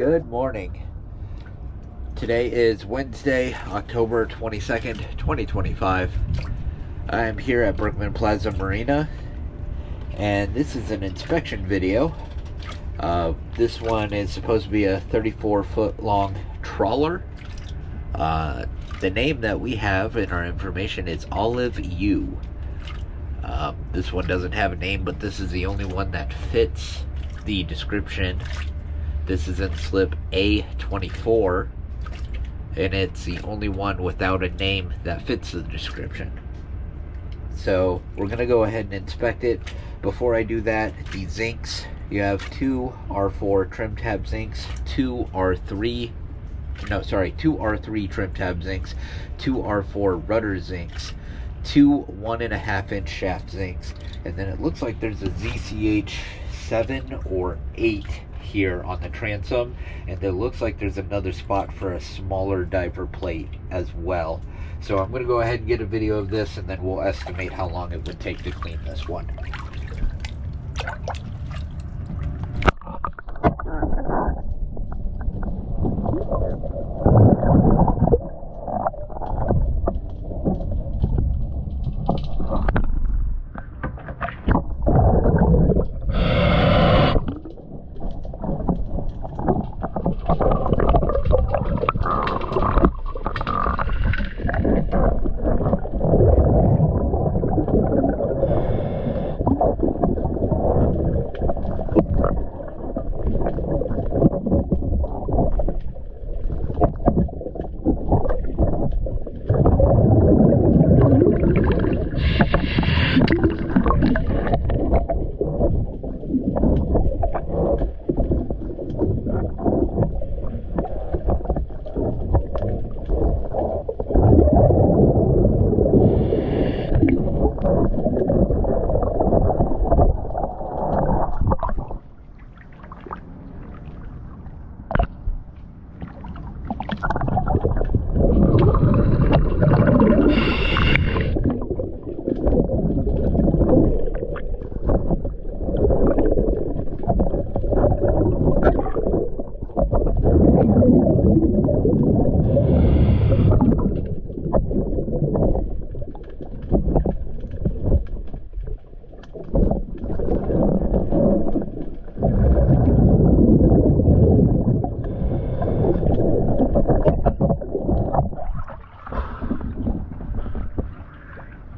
Good morning. Today is Wednesday, October 22nd, 2025. I'm here at Berkman Plaza Marina, and this is an inspection video. This one is supposed to be a 34-foot long trawler. The name that we have in our information is Olive U. This one doesn't have a name, but this is the only one that fits the description. This is in slip A24, and it's the only one without a name that fits the description. So we're going to go ahead and inspect it. Before I do that, the zincs, you have two R4 trim tab zincs, two R3 trim tab zincs, two R4 rudder zincs, two 1.5 inch shaft zincs, and then it looks like there's a ZCH 7 or 8 here on the transom, and it looks like there's another spot for a smaller diver plate as well. So I'm going to go ahead and get a video of this, and then we'll estimate how long it would take to clean this one.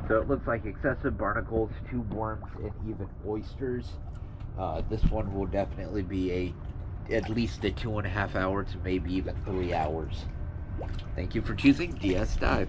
So it looks like excessive barnacles, tube worms, and even oysters. This one will definitely be at least a 2.5 hour to maybe even 3 hours. Thank you for choosing DS Dive.